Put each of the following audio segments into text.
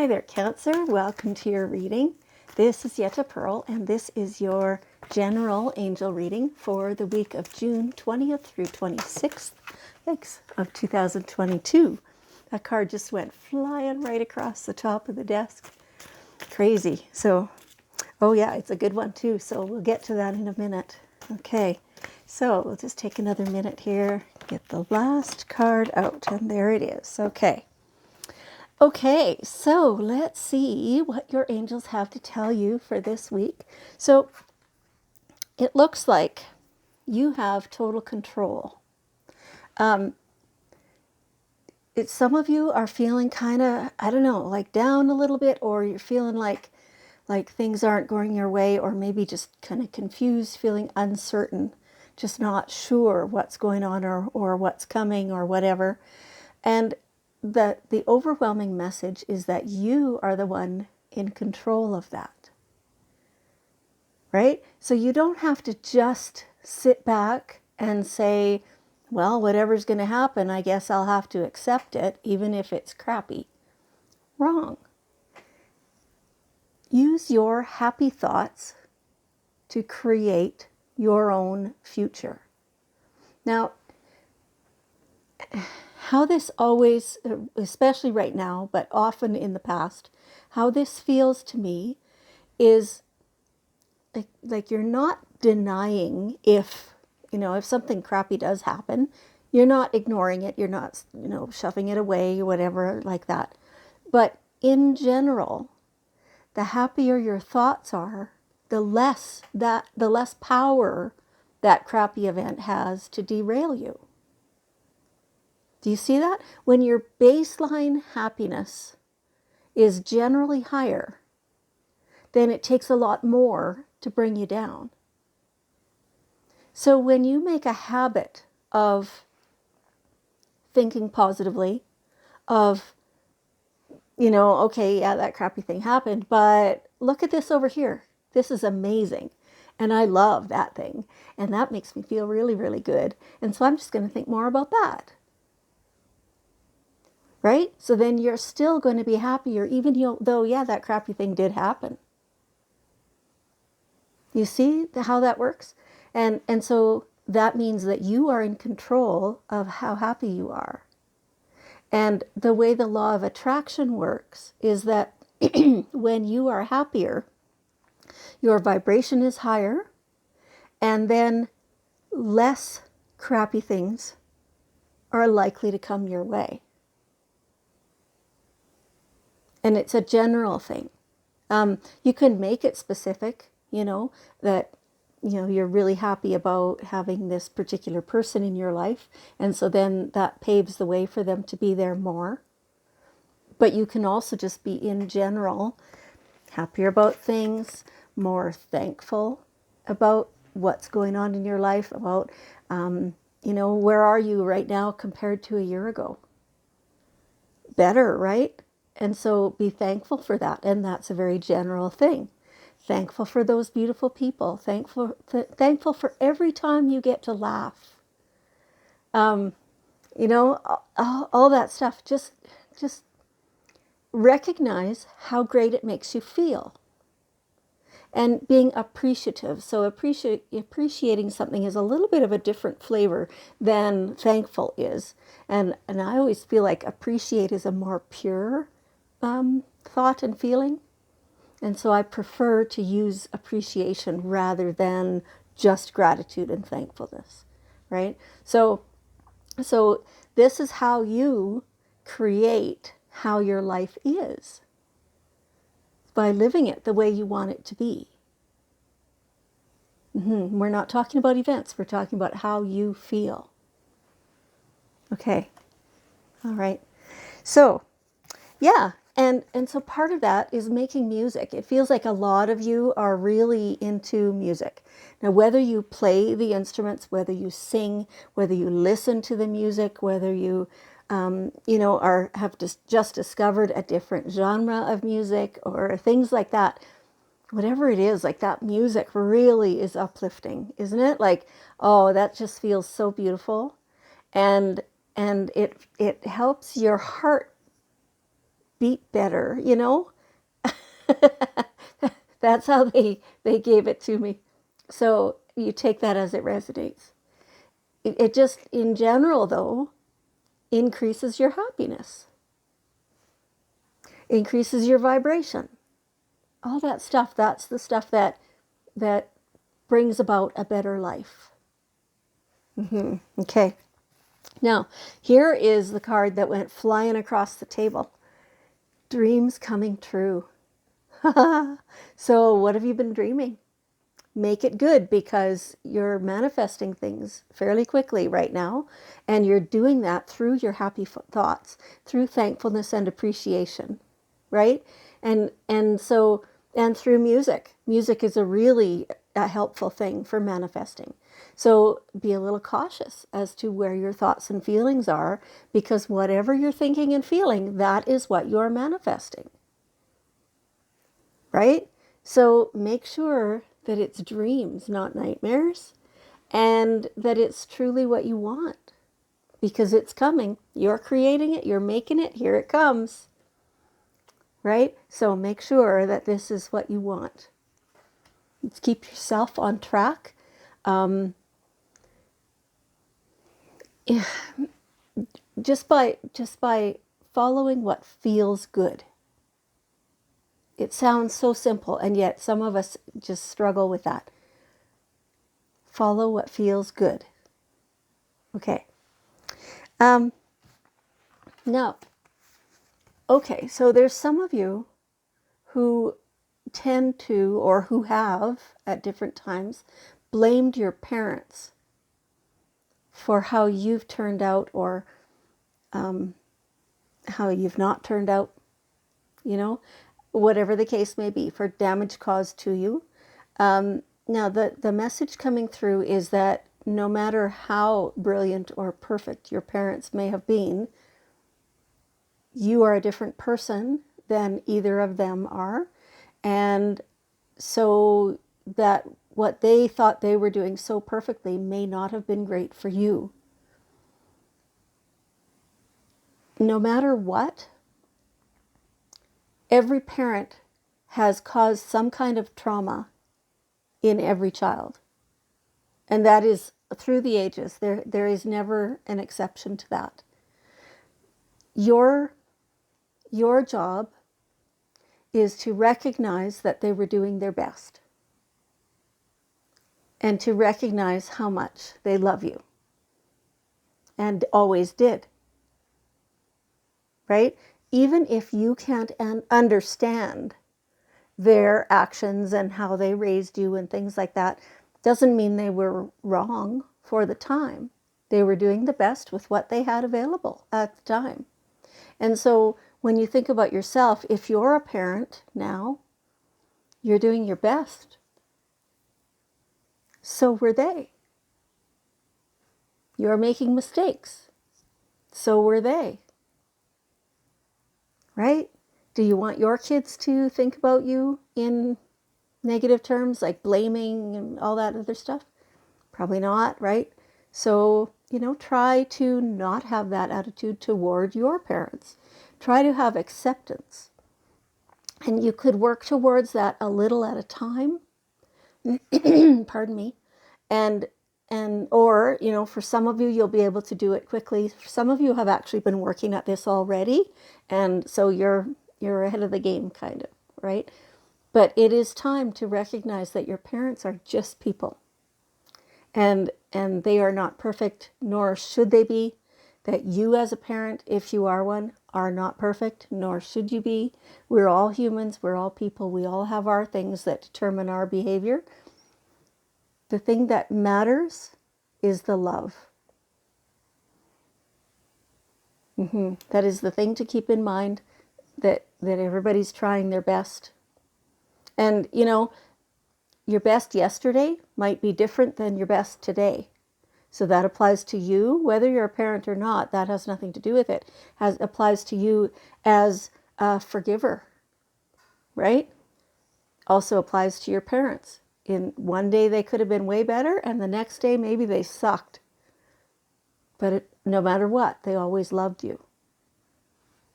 Hi there, Cancer. Welcome to your reading. This is Yetta Pearl, and this is your general angel reading for the week of June 20th through 26th, of 2022. That card just went flying right across the top of the desk. Crazy. So, oh yeah, it's a good one too. So we'll get to that in a minute. Okay, so we'll just take another minute here, get the last card out, and there it is. Okay, so let's see what your angels have to tell you for this week. So it looks like you have total control. Some of you are feeling kind of, I don't know, like down a little bit, or you're feeling like things aren't going your way, or maybe just kind of confused, feeling uncertain, just not sure what's going on or what's coming or whatever. And the overwhelming message is that you are the one in control of that, right? So you don't have to just sit back and say, well, whatever's going to happen, I guess I'll have to accept it, even if it's crappy. Wrong. Use your happy thoughts to create your own future. Now, how this always, especially right now, but often in the past, how this feels to me is like you're not denying if something crappy does happen, you're not ignoring it, you're not, shoving it away or whatever like that. But in general, the happier your thoughts are, the less power that crappy event has to derail you. Do you see that? When your baseline happiness is generally higher, then it takes a lot more to bring you down. So when you make a habit of thinking positively, of, okay, yeah, that crappy thing happened, but look at this over here. This is amazing. And I love that thing. And that makes me feel really, really good. And so I'm just going to think more about that. Right? So then you're still going to be happier, even though, yeah, that crappy thing did happen. You see how that works? And so that means that you are in control of how happy you are. And the way the law of attraction works is that when you are happier, your vibration is higher, and then less crappy things are likely to come your way. And it's a general thing. You can make it specific, that, you're really happy about having this particular person in your life. And so then that paves the way for them to be there more. But you can also just be in general happier about things, more thankful about what's going on in your life, about, where are you right now compared to a year ago? Better, right? And so be thankful for that. And that's a very general thing. Thankful for those beautiful people. Thankful for every time you get to laugh. All that stuff. Just recognize how great it makes you feel. And being appreciative. So appreciating something is a little bit of a different flavor than thankful is. And I always feel like appreciate is a more pure thought and feeling. And so I prefer to use appreciation rather than just gratitude and thankfulness, right? So this is how you create how your life is, by living it the way you want it to be. We're not talking about events. We're talking about how you feel. Okay. All right. So, yeah. And so part of that is making music. It feels like a lot of you are really into music. Now, whether you play the instruments, whether you sing, whether you listen to the music, whether you, have just discovered a different genre of music or things like that, whatever it is, like that music really is uplifting, isn't it? Like, oh, that just feels so beautiful. And it helps your heart beat better, you know? That's how they gave it to me. So you take that as it resonates. It just, in general, though, increases your happiness, increases your vibration, all that stuff. That's the stuff that brings about a better life. Okay. Now, here is the card that went flying across the table. Dreams coming true. So what have you been dreaming? Make it good, because you're manifesting things fairly quickly right now, and you're doing that through your happy thoughts, through thankfulness and appreciation, right? And so, and through music. Music is a helpful thing for manifesting. So be a little cautious as to where your thoughts and feelings are, because whatever you're thinking and feeling, that is what you're manifesting, right? So make sure that it's dreams, not nightmares, and that it's truly what you want, because it's coming. You're creating it, you're making it, here it comes, right? So make sure that this is what you want. Let's keep yourself on track. Just by following what feels good. It sounds so simple, and yet some of us just struggle with that. Follow what feels good. Okay. Now, okay, so there's some of you who tend to, or who have at different times, blamed your parents for how you've turned out, or how you've not turned out, you know, whatever the case may be, for damage caused to you. Now, the message coming through is that no matter how brilliant or perfect your parents may have been, you are a different person than either of them are. And so that what they thought they were doing so perfectly may not have been great for you. No matter what, every parent has caused some kind of trauma in every child. And that is through the ages. There is never an exception to that. Your job is to recognize that they were doing their best, and to recognize how much they love you and always did, right? Even if you can't understand their actions and how they raised you and things like that, doesn't mean they were wrong for the time. They were doing the best with what they had available at the time. And so when you think about yourself, if you're a parent now, you're doing your best. So were they. You're making mistakes. So were they. Right? Do you want your kids to think about you in negative terms, like blaming and all that other stuff? Probably not, right? So, try to not have that attitude toward your parents. Try to have acceptance. And you could work towards that a little at a time. Pardon me. And or, for some of you, you'll be able to do it quickly. Some of you have actually been working at this already, and so you're ahead of the game, kind of, right? But it is time to recognize that your parents are just people. And they are not perfect, nor should they be. That you as a parent, if you are one, are not perfect, nor should you be. We're all humans, we're all people, we all have our things that determine our behavior. The thing that matters is the love. That is the thing to keep in mind, that everybody's trying their best. And, your best yesterday might be different than your best today. So that applies to you, whether you're a parent or not. That has nothing to do with it. Applies to you as a forgiver, right? Also applies to your parents. In one day they could have been way better, and the next day maybe they sucked. But no matter what, they always loved you.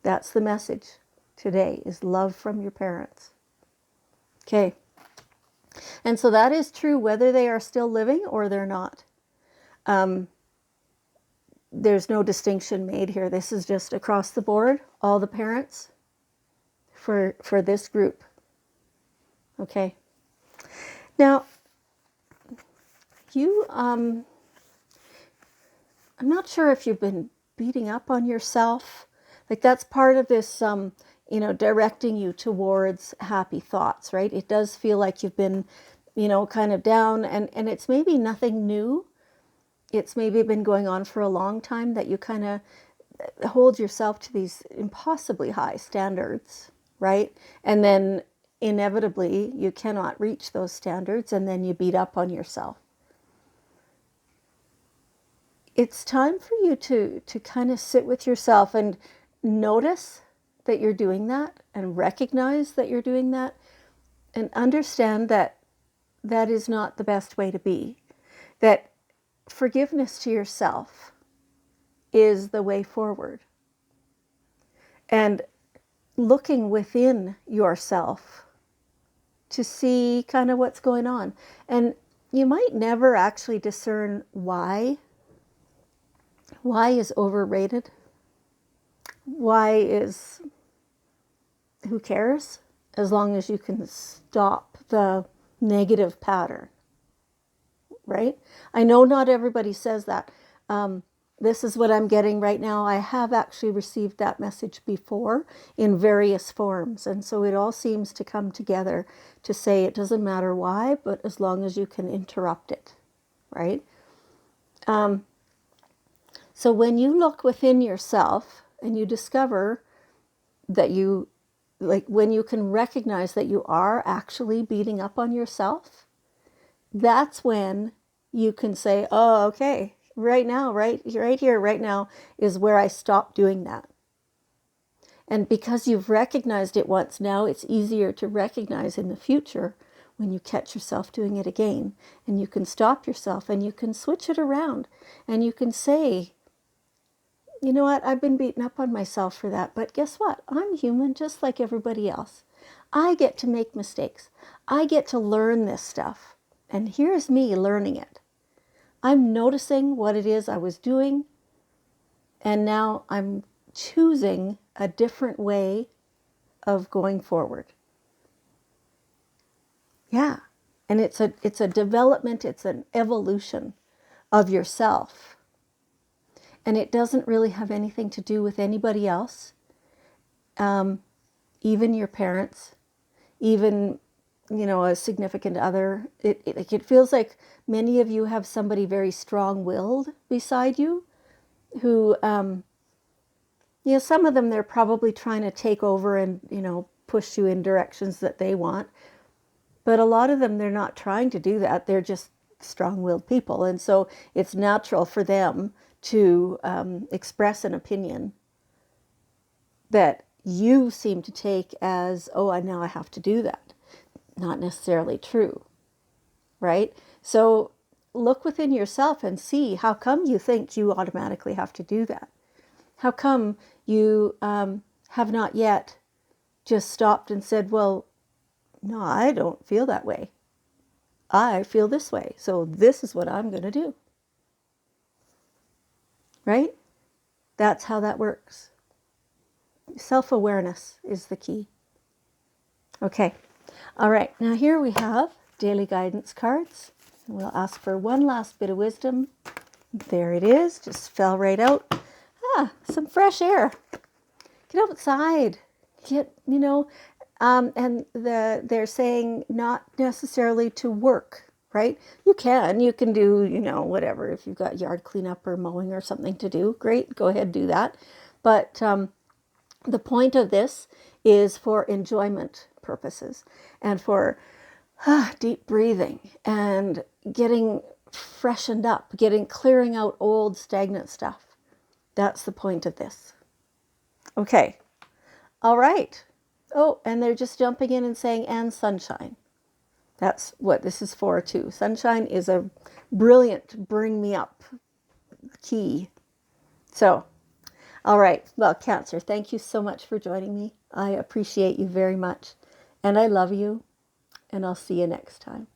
That's the message. today is love from your parents. Okay. And so that is true whether they are still living or they're not. There's no distinction made here. This is just across the board, all the parents for this group. Okay. Now, I'm not sure if you've been beating up on yourself. Like that's part of this, directing you towards happy thoughts, right? It does feel like you've been, kind of down, and it's maybe nothing new. It's maybe been going on for a long time that you kind of hold yourself to these impossibly high standards, right? And then inevitably you cannot reach those standards and then you beat up on yourself. It's time for you to kind of sit with yourself and notice that you're doing that and recognize that you're doing that and understand that that is not the best way to be. That forgiveness to yourself is the way forward. And looking within yourself to see kind of what's going on. And you might never actually discern why. Why is overrated? Why is, who cares? As long as you can stop the negative pattern, right? I know not everybody says that. This is what I'm getting right now. I have actually received that message before in various forms. And so it all seems to come together to say it doesn't matter why, but as long as you can interrupt it, right? So when you look within yourself and you discover that you, like when you can recognize that you are actually beating up on yourself, that's when you can say, oh, okay, right now, right here, right now is where I stop doing that. And because you've recognized it once, now it's easier to recognize in the future when you catch yourself doing it again. And you can stop yourself and you can switch it around and you can say, you know what, I've been beaten up on myself for that, but guess what? I'm human just like everybody else. I get to make mistakes. I get to learn this stuff. And here's me learning it. I'm noticing what it is I was doing, and now I'm choosing a different way of going forward. Yeah, and it's a development, it's an evolution of yourself. And it doesn't really have anything to do with anybody else, even your parents, even, a significant other. It feels like many of you have somebody very strong-willed beside you who, some of them, they're probably trying to take over and, push you in directions that they want. But a lot of them, they're not trying to do that. They're just strong-willed people. And so it's natural for them to express an opinion that you seem to take as, oh, now I have to do that. Not necessarily true, right? So look within yourself and see how come you think you automatically have to do that. How come you have not yet just stopped and said, well, no, I don't feel that way. I feel this way. So this is what I'm going to do. Right? That's how that works. Self-awareness is the key. Okay. All right. Now here we have daily guidance cards. We'll ask for one last bit of wisdom. There it is. Just fell right out. Some fresh air. Get outside. And they're saying not necessarily to work, right? You can do, whatever. If you've got yard cleanup or mowing or something to do, great, go ahead, do that. But the point of this is for enjoyment purposes and for deep breathing and getting freshened up, clearing out old stagnant stuff. That's the point of this. Okay. All right. Oh, and they're just jumping in and saying, and sunshine. That's what this is for too. Sunshine is a brilliant bring me up key. So, all right. Well, Cancer, thank you so much for joining me I appreciate you very much. And I love you. And I'll see you next time.